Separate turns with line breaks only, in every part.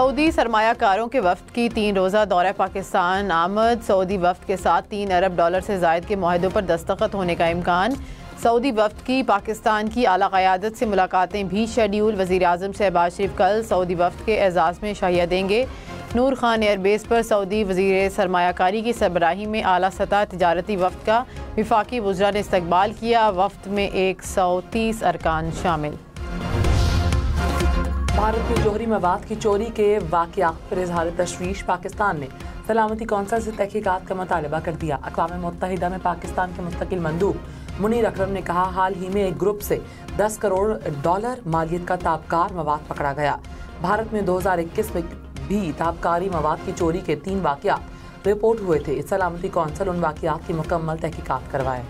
Saudi सरमायाकारों के वफ्द की 3 रोज़ा दौरा पाकिस्तान आमद। सऊदी वफ्द के साथ $3 अरब से ज़ायद के मुआहदों पर दस्तखत होने का इम्कान। सऊदी वफ्द की पाकिस्तान की आला क़यादत से मुलाकातें भी शेड्यूल। वज़ीर आज़म शहबाज शरीफ कल सऊदी वफ्द के एजाज़ में शाहिया देंगे। नूर खान एयरबेस पर सऊदी वज़ीर सरमायाकारी की सरबराही में आला सतह तिजारती वफ्द का विफाकी वज़रा ने इस्तकबाल किया। वफ्द में 130 अरकान शामिल।
भारत में जोहरी मवाद की चोरी के वाक़यात पर इज़हार तशवीश। पाकिस्तान ने सलामती कौंसिल से तहकीकात का मुतालबा कर दिया। अक़वाम मुत्तहिदा में पाकिस्तान के मुस्तकिल मंदूब मुनीर अकरम ने कहा, हाल ही में एक ग्रुप से $10 करोड़ मालियत का ताबकार मवाद पकड़ा गया। भारत में 2021 में भी ताबकारी मवाद की चोरी के 3 वाक़यात रिपोर्ट हुए थे। सलामती कौंसिल उन वाक़यात की मुकम्मल तहकीकात करवाए।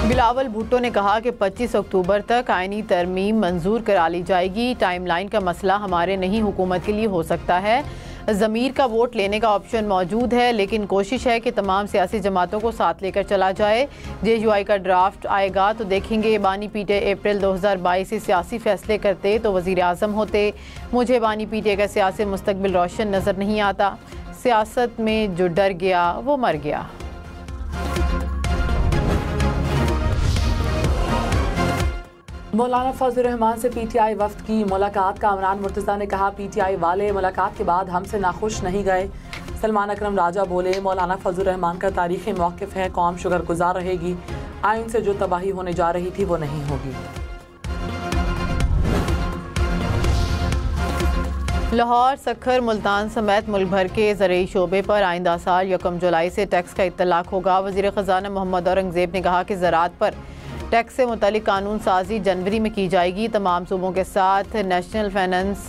बिलावल भुट्टो ने कहा कि 25 अक्टूबर तक आईनी तरमीम मंजूर करा ली जाएगी। टाइमलाइन का मसला हमारे नहीं, हुकूमत के लिए हो सकता है। ज़मीर का वोट लेने का ऑप्शन मौजूद है, लेकिन कोशिश है कि तमाम सियासी जमातों को साथ लेकर चला जाए। JUI का ड्राफ्ट आएगा तो देखेंगे। बानी पीटे अप्रैल 2022 से सियासी फैसले करते तो वज़ीर आज़म होते। मुझे बानी पीटे का सियासी मुस्तकबिल रोशन नज़र नहीं आता। सियासत में जो डर गया वो मर गया।
मौलाना फजल रहमान से PTI वफ्द की मुलाकात। कामरान मुर्तज़ा ने कहा, PTI वाले मुलाकात के बाद हमसे नाखुश नहीं गए। सलमान अकरम राजा बोले, मौलाना फजल रहमान का तारीख़ी मौक़िफ़ है, कौम शुक्रगुज़ार रहेगी। आइन से जो तबाही होने जा रही थी वो नहीं होगी।
लाहौर, सखर, मुल्तान समेत मुल्क भर के ज़रई शोबे पर आइंदा साल 1 जुलाई से टैक्स का इत्तलाक होगा। वज़ीर ख़जाना मोहम्मद औरंगज़ेब ने कहा कि ज़राअत पर टैक्स से मुतालिक कानून साजी जनवरी में की जाएगी। तमाम सूबों के साथ नेशनल फाइनेंस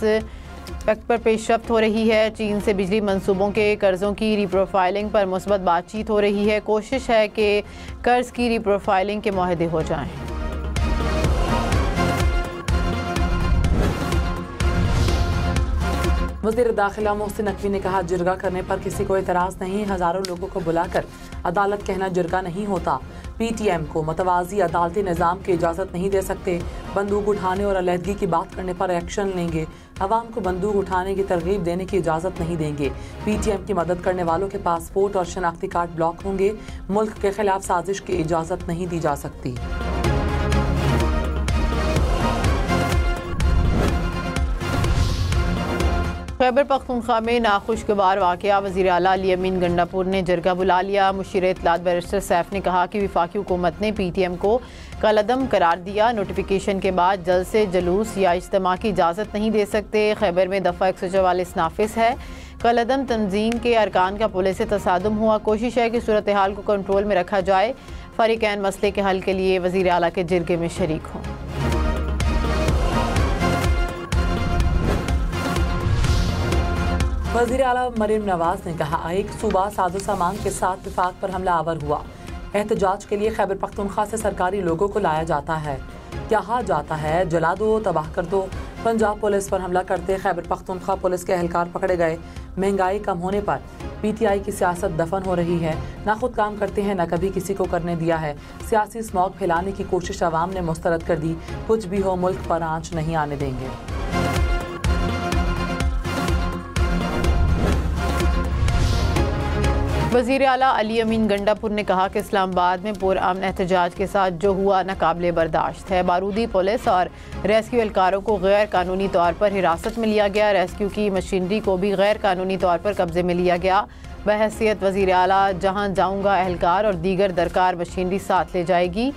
पैक्ट पर पेशरफ्त हो रही है। चीन से बिजली मंसूबों के कर्ज़ों की रीप्रोफाइलिंग पर मुस्बत बातचीत हो रही है। कोशिश है कि कर्ज़ की रीप्रोफाइलिंग के मुआहदे हो जाएं।
वज़ीर दाखिला मोहसिन नकवी ने कहा, जिरगा करने पर किसी को एतराज़ नहीं। हज़ारों लोगों को बुलाकर अदालत कहना जिरगा नहीं होता। PTM को मतवाज़ी अदालती निज़ाम की इजाज़त नहीं दे सकते। बंदूक उठाने और अलहदगी की बात करने पर एक्शन लेंगे। अवाम को बंदूक उठाने की तरगीब देने की इजाज़त नहीं देंगे। PTM की मदद करने वालों के पासपोर्ट और शनाख्ती कार्ड ब्लॉक होंगे। मुल्क के खिलाफ साजिश की इजाज़त नहीं दी जा सकती।
खैबर पख्तूनख्वा में नाखुशगवार वाक़या। वज़ीर आला अली अमीन गंडापुर ने जरगा बुला लिया। मुशीर इत्तलात बैरिस्टर सैफ ने कहा कि वफाकी हुकूमत ने PTM को कलअदम करार दिया। नोटिफिकेशन के बाद जल्द से जलूस या इज्तिमा की इजाज़त नहीं दे सकते। खैबर में दफ़ा 144 नाफिज है। कलअदम तंजीम के अरकान का पुलिस से तसादुम हुआ। कोशिश है कि सूरत हाल को कंट्रोल में रखा जाए। फरीकैन मसले के हल के लिए वज़ीर आला के जिरगे में शरीक हों।
वज़ीर आला मरीम नवाज ने कहा, एक सूबा साजो सामान के साथ विफाक पर हमला आवर हुआ। एहतजाज के लिए खैबर पख्तूनख्वा से सरकारी लोगों को लाया जाता है, कहा जाता है जला दो, तबाह कर दो। पंजाब पुलिस पर हमला करते खैबर पख्तूनख्वा पुलिस के एहलकार पकड़े गए। महंगाई कम होने पर PTI की सियासत दफन हो रही है। ना खुद काम करते हैं, ना कभी किसी को करने दिया है। सियासी स्मॉग फैलाने की कोशिश अवाम ने मुस्तरद कर दी। कुछ भी हो, मुल्क पर आंच नहीं आने देंगे।
वज़ीर आला अली अमीन गंडापुर ने कहा कि इस्लामाबाद में पुरअमन एहतजाज के साथ जो हुआ नाकाबिले बर्दाश्त है। बारूदी पुलिस और रेस्क्यू एहलकारों को गैर कानूनी तौर पर हिरासत में लिया गया। रेस्क्यू की मशीनरी को भी गैर कानूनी तौर पर कब्जे में लिया गया। बहैसियत वज़ीर आला जहाँ जाऊँगा एहलकार और दीगर दरकार मशीनरी साथ ले जाएगी।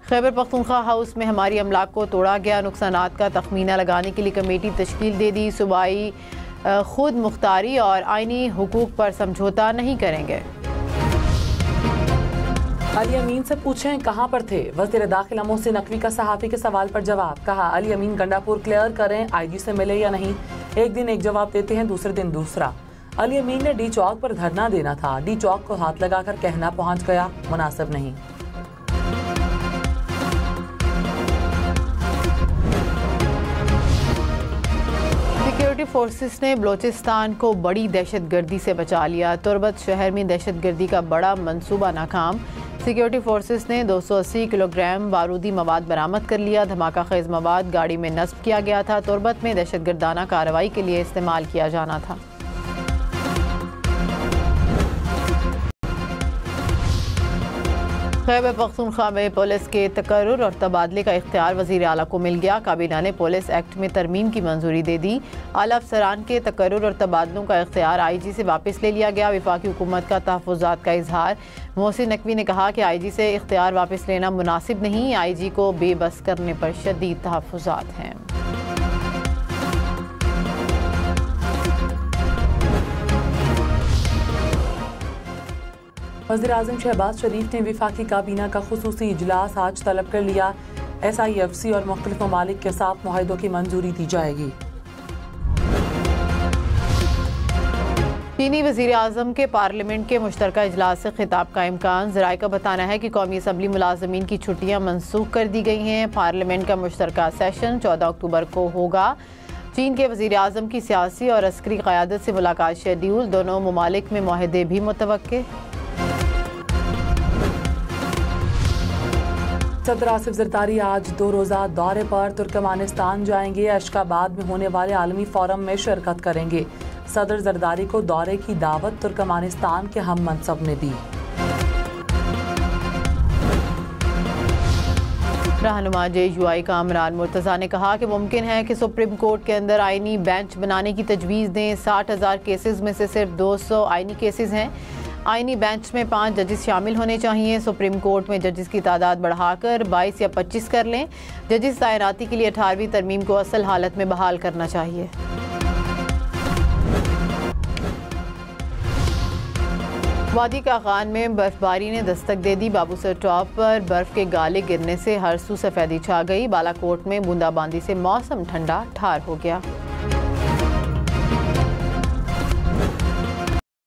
खैबर पख्तूनख्वा हाउस में हमारी अमलाक को तोड़ा गया। नुकसानात का तखमीना लगाने के लिए कमेटी तश्कील दे दी। सूबाई खुद मुख्तारी और आइनी हुकूक पर समझौता नहीं करेंगे।
अली अमीन से पूछें कहाँ पर थे। वज़ीर दाखिला मोहसिन नकवी का सहाफ़ी के सवाल पर जवाब। कहा, अली अमीन गंडापुर क्लियर करें IG से मिले या नहीं। एक दिन एक जवाब देते हैं, दूसरे दिन दूसरा। अली अमीन ने D चौक पर धरना देना था, D चौक को हाथ लगाकर कहना पहुँच गया, मुनासिब नहीं।
सिक्योरिटी फोर्सेस ने बलोचिस्तान को बड़ी दहशतगर्दी से बचा लिया। तुर्बत शहर में दहशतगर्दी का बड़ा मंसूबा नाकाम। सिक्योरिटी फोर्सेस ने 280 किलोग्राम बारूदी मवाद बरामद कर लिया। धमाका खेज मवाद गाड़ी में नस्ब किया गया था। तुरबत में दहशतगर्दाना कार्रवाई के लिए इस्तेमाल किया जाना था। खैबर पख्तूनख्वा में पुलिस के तकर्रुर और तबादले का इख्तियार वज़ीर आला को मिल गया। काबीना ने पुलिस एक्ट में तरमीम की मंजूरी दे दी। आला अफसरान के तकर्रुर और तबादलों का इख्तियार IG से वापस ले लिया गया। वफाकी हुकूमत का तहफ़्फ़ुज़ात का इजहार। मोहसिन नकवी ने कहा कि IG से इख्तियार वापस लेना मुनासिब नहीं। IG को बेबस करने पर शदीद तहफ़्फ़ुज़ात हैं।
वज़ीर-ए-आज़म शहबाज शरीफ ने वफाकी काबीना का खुसूसी इजलास आज तलब कर लिया। SIFC और मुख्तलिफ ममालिक के साथ मुआहदों की मंजूरी दी जाएगी।
चीनी वज़ीर आज़म के पार्लियामेंट के मुश्तरका इजलास से खिताब का इम्कान। ज़राए का बताना है कि कौमी असम्बली मुलाजमीन की छुट्टियाँ मनसूख कर दी गई हैं। पार्लियामेंट का मुश्तरका सेशन 14 अक्टूबर को होगा। चीन के वज़ीर आज़म की सियासी और अस्करी क़यादत से मुलाकात शेड्यूल। दोनों ममालिक में मुआहदे भी मुतवक्के।
सदर आसिफ ज़रदारी आज 2 रोज़ा दौरे पर तुर्कमानिस्तान जाएंगे। अशकाबाद में होने वाले आलमी फोरम में शिरकत करेंगे। सदर ज़रदारी को दौरे की दावत तुर्कमानिस्तान के हम मनसब ने दी।
रहनुमा JUI कामरान मुर्तज़ा ने कहा कि मुमकिन है कि सुप्रीम कोर्ट के अंदर आइनी बेंच बनाने की तजवीज़ दें। 60,000 केसेस में से सिर्फ 200 आइनी केसेस हैं। आइनी बेंच में 5 जजेस शामिल होने चाहिए। सुप्रीम कोर्ट में जजेस की तादाद बढ़ाकर 22 या 25 कर लें। जजेस तैनाती के लिए 18वीं तरमीम को असल हालत में बहाल करना चाहिए। वादी कागान में बर्फबारी ने दस्तक दे दी। बाबूसर टॉप पर बर्फ के गाले गिरने से हर सू सफेदी छा गई। बालाकोट में बूंदाबांदी से मौसम ठंडा ठार हो गया।